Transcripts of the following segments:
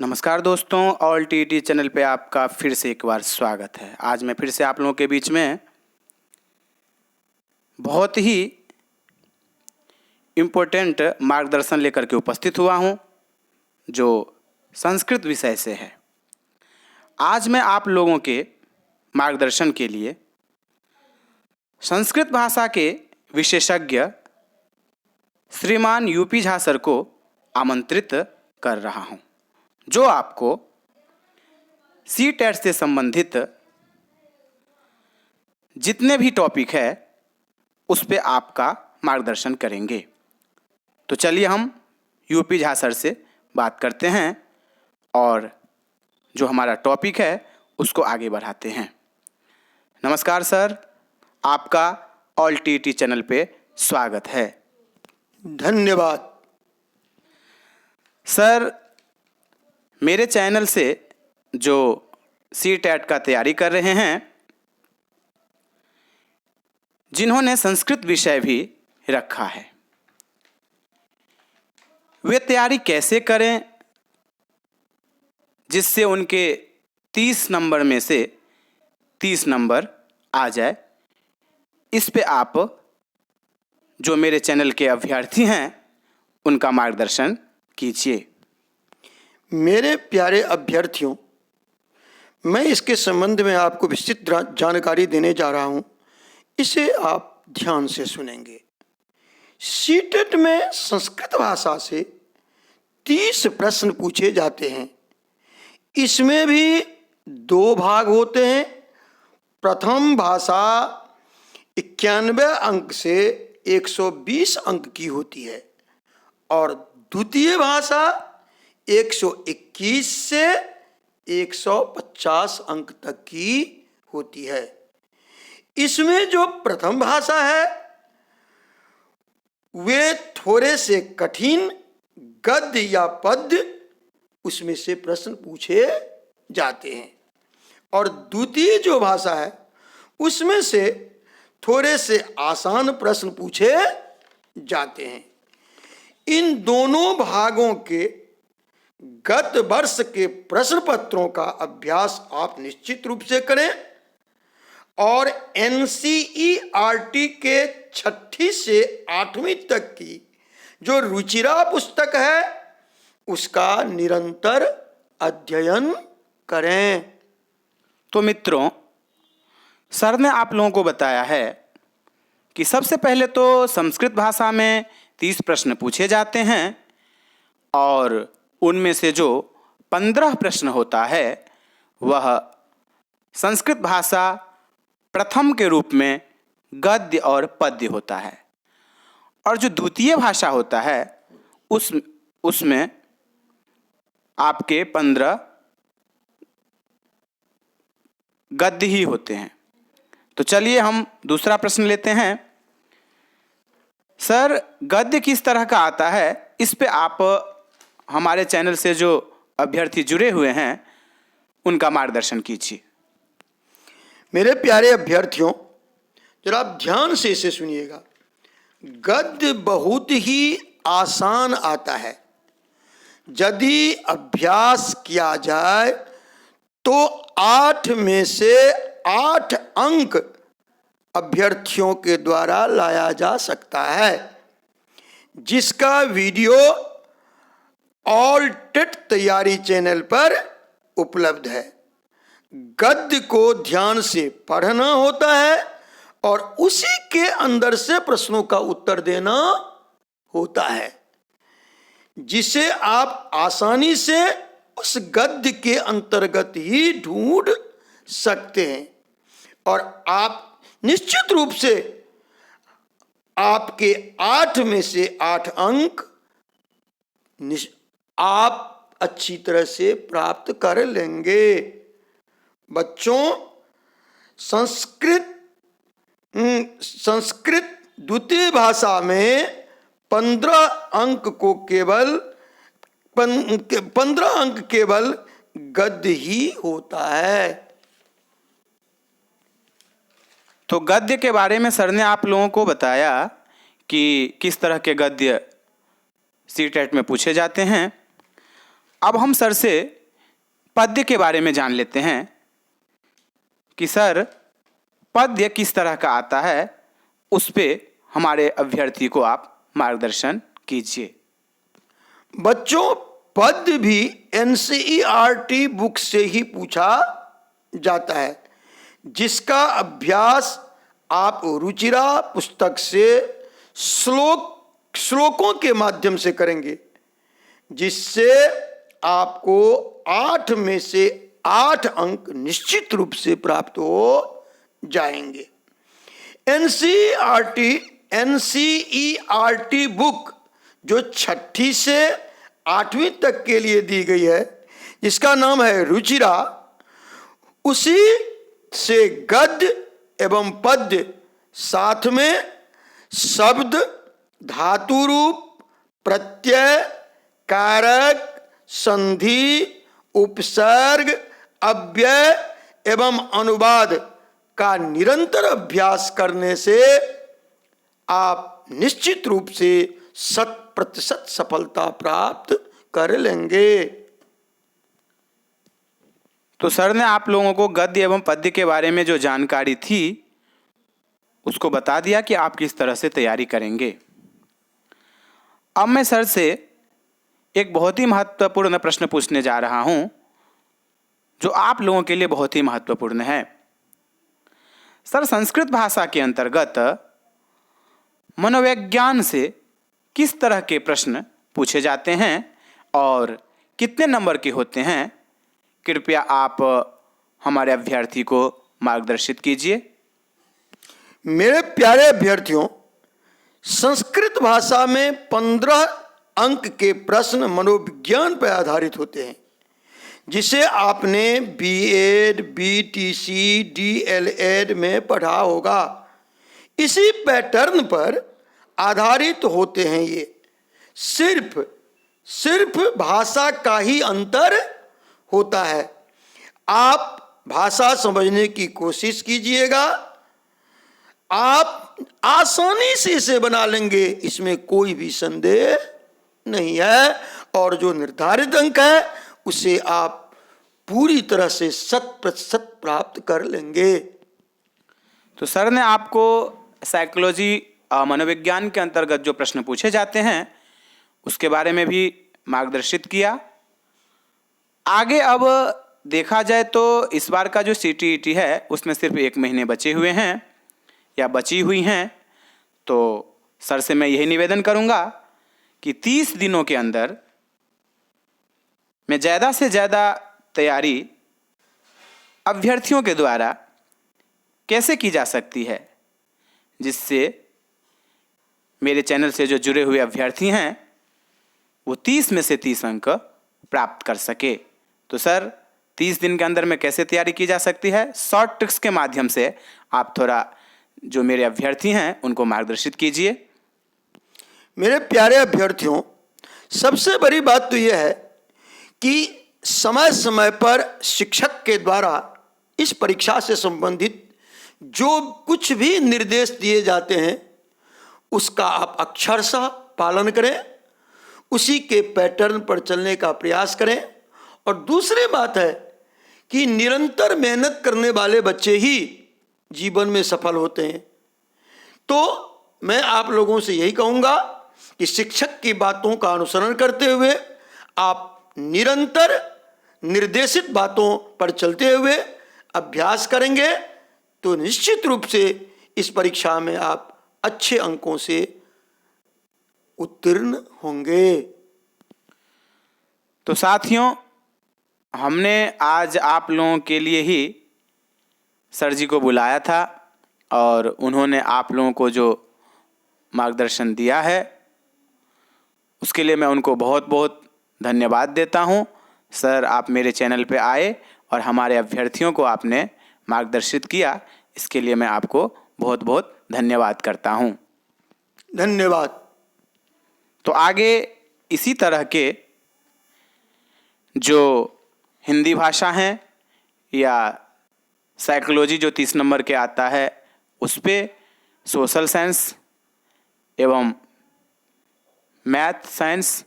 नमस्कार दोस्तों, all TT channel पे आपका फिर से एक बार स्वागत है। आज मैं फिर से आप लोगों के बीच में बहुत ही इम्पोर्टेंट मार्गदर्शन लेकर के उपस्थित हुआ हूँ, जो संस्कृत विषय से है। आज मैं आप लोगों के मार्गदर्शन के लिए संस्कृत भाषा के विशेषज्ञ श्रीमान यूपी झा सर को आमंत्रित कर रहा हूँ, जो आपको सी-टेट से संबंधित जितने भी टॉपिक है उस पे आपका मार्गदर्शन करेंगे। तो चलिए हम यूपी झा सर से बात करते हैं और जो हमारा टॉपिक है उसको आगे बढ़ाते हैं। नमस्कार सर, आपका ऑल टीटी चैनल पे स्वागत है। धन्यवाद सर, मेरे चैनल से जो सी-टेट का तैयारी कर रहे हैं, जिन्होंने संस्कृत विषय भी रखा है, वे तैयारी कैसे करें जिससे उनके 30 नंबर में से 30 नंबर आ जाए। इस पे आप जो मेरे चैनल के अभ्यर्थी हैं उनका मार्गदर्शन कीजिए। मेरे प्यारे अभ्यर्थियों, मैं इसके संबंध में आपको विस्तृत जानकारी देने जा रहा हूं। इसे आप ध्यान से सुनेंगे। सी-टेट में संस्कृत भाषा से 30 प्रश्न पूछे जाते हैं। इसमें भी 2 भाग होते हैं। प्रथम भाषा 91 अंक से 120 अंक की होती है और द्वितीय भाषा 121 से 150 अंक तक की होती है। इसमें जो प्रथम भाषा है वे थोड़े से कठिन गद्य या पद्य उसमें से प्रश्न पूछे जाते हैं और द्वितीय जो भाषा है उसमें से थोड़े से आसान प्रश्न पूछे जाते हैं। इन दोनों भागों के गत वर्ष के प्रश्न पत्रों का अभ्यास आप निश्चित रूप से करें और एनसीईआरटी के 6ठी से 8वीं तक की जो रुचिरा पुस्तक है उसका निरंतर अध्ययन करें। तो मित्रों, सर ने आप लोगों को बताया है कि सबसे पहले तो संस्कृत भाषा में 30 प्रश्न पूछे जाते हैं और उनमें से जो 15 प्रश्न होता है वह संस्कृत भाषा प्रथम के रूप में गद्य और पद्य होता है और जो द्वितीय भाषा होता है उसमें आपके 15 गद्य ही होते हैं। तो चलिए हम दूसरा प्रश्न लेते हैं। सर, गद्य किस तरह का आता है, इस पे आप हमारे चैनल से जो अभ्यर्थी जुड़े हुए हैं उनका मार्गदर्शन कीजिए। मेरे प्यारे अभ्यर्थियों, जरा आप ध्यान से इसे सुनिएगा। गद्य बहुत ही आसान आता है। यदि अभ्यास किया जाए तो 8 में से 8 अंक अभ्यर्थियों के द्वारा लाया जा सकता है, जिसका वीडियो ऑल टेट तैयारी चैनल पर उपलब्ध है। गद्य को ध्यान से पढ़ना होता है और उसी के अंदर से प्रश्नों का उत्तर देना होता है, जिसे आप आसानी से उस गद्य के अंतर्गत ही ढूंढ सकते हैं और आप निश्चित रूप से आपके 8 में से 8 अंक आप अच्छी तरह से प्राप्त कर लेंगे। बच्चों, संस्कृत द्वितीय भाषा में 15 अंक केवल गद्य ही होता है। तो गद्य के बारे में सर ने आप लोगों को बताया कि किस तरह के गद्य सी-टेट में पूछे जाते हैं अब हम सर से पद्य के बारे में जान लेते हैं कि सर पद्य किस तरह का आता है, उस पे हमारे अभ्यर्थी को आप मार्गदर्शन कीजिए। बच्चों, पद्य भी एनसीईआरटी बुक से ही पूछा जाता है, जिसका अभ्यास आप रुचिरा पुस्तक से श्लोकों के माध्यम से करेंगे, जिससे आपको 8 में से 8 अंक निश्चित रूप से प्राप्त हो जाएंगे। एनसीईआरटी बुक जो 6ठी से 8वीं तक के लिए दी गई है, जिसका नाम है रुचिरा, उसी से गद्य एवं पद्य साथ में शब्द, धातु रूप, प्रत्यय, कारक, संधि, उपसर्ग, अव्यय एवं अनुवाद का निरंतर अभ्यास करने से आप निश्चित रूप से 100% सफलता प्राप्त कर लेंगे। तो सर ने आप लोगों को गद्य एवं पद्य के बारे में जो जानकारी थी उसको बता दिया कि आप किस तरह से तैयारी करेंगे। अब मैं सर से एक बहुत ही महत्वपूर्ण प्रश्न पूछने जा रहा हूं, जो आप लोगों के लिए बहुत ही महत्वपूर्ण है। सर, संस्कृत भाषा के अंतर्गत मनोविज्ञान से किस तरह के प्रश्न पूछे जाते हैं और कितने नंबर के होते हैं, कृपया आप हमारे अभ्यर्थी को मार्गदर्शित कीजिए। मेरे प्यारे अभ्यर्थियों, संस्कृत भाषा में 15 अंक के प्रश्न मनोविज्ञान पर आधारित होते हैं, जिसे आपने बीएड, बीटीसी, डीएलएड में पढ़ा होगा। इसी पैटर्न पर आधारित होते हैं ये। सिर्फ भाषा का ही अंतर होता है। आप भाषा समझने की कोशिश कीजिएगा, आप आसानी से इसे बना लेंगे, इसमें कोई भी संदेह नहीं है। और जो निर्धारित अंक है उसे आप पूरी तरह से 100% प्राप्त कर लेंगे। तो सर ने आपको साइकोलॉजी मनोविज्ञान के अंतर्गत जो प्रश्न पूछे जाते हैं उसके बारे में भी मार्गदर्शित किया। आगे अब देखा जाए तो इस बार का जो सीटीईटी है उसमें सिर्फ 1 महीने बचे हुए हैं या बची हुई हैं। तो सर से मैं यही निवेदन करूंगा कि 30 दिनों के अंदर में ज़्यादा से ज़्यादा तैयारी अभ्यर्थियों के द्वारा कैसे की जा सकती है, जिससे मेरे चैनल से जो जुड़े हुए अभ्यर्थी हैं वो 30 में से 30 अंक प्राप्त कर सके। तो सर, 30 दिन के अंदर में कैसे तैयारी की जा सकती है, शॉर्ट ट्रिक्स के माध्यम से आप थोड़ा जो मेरे अभ्यर्थी हैं उनको मार्गदर्शित कीजिए। मेरे प्यारे अभ्यर्थियों, सबसे बड़ी बात तो यह है कि समय समय पर शिक्षक के द्वारा इस परीक्षा से संबंधित जो कुछ भी निर्देश दिए जाते हैं उसका आप अक्षरशः पालन करें, उसी के पैटर्न पर चलने का प्रयास करें। और दूसरी बात है कि निरंतर मेहनत करने वाले बच्चे ही जीवन में सफल होते हैं। तो मैं आप लोगों से यही कहूँगा कि शिक्षक की बातों का अनुसरण करते हुए आप निरंतर निर्देशित बातों पर चलते हुए अभ्यास करेंगे तो निश्चित रूप से इस परीक्षा में आप अच्छे अंकों से उत्तीर्ण होंगे। तो साथियों, हमने आज आप लोगों के लिए ही सर जी को बुलाया था और उन्होंने आप लोगों को जो मार्गदर्शन दिया है उसके लिए मैं उनको बहुत बहुत धन्यवाद देता हूं। सर, आप मेरे चैनल पे आए और हमारे अभ्यर्थियों को आपने मार्गदर्शित किया, इसके लिए मैं आपको बहुत बहुत धन्यवाद करता हूं। धन्यवाद। तो आगे इसी तरह के जो हिंदी भाषा हैं या साइकोलॉजी जो 30 नंबर के आता है उस पे, सोशल साइंस एवं मैथ साइंस,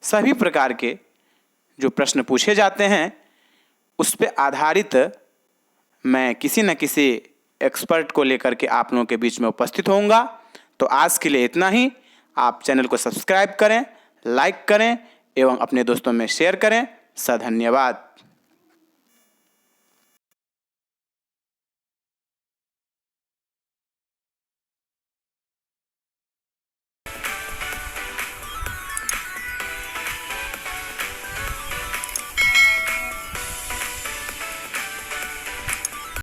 सभी प्रकार के जो प्रश्न पूछे जाते हैं उस पे आधारित मैं किसी न किसी एक्सपर्ट को लेकर के आप लोगों के बीच में उपस्थित होऊंगा। तो आज के लिए इतना ही। आप चैनल को सब्सक्राइब करें, लाइक करें एवं अपने दोस्तों में शेयर करें। धन्यवाद।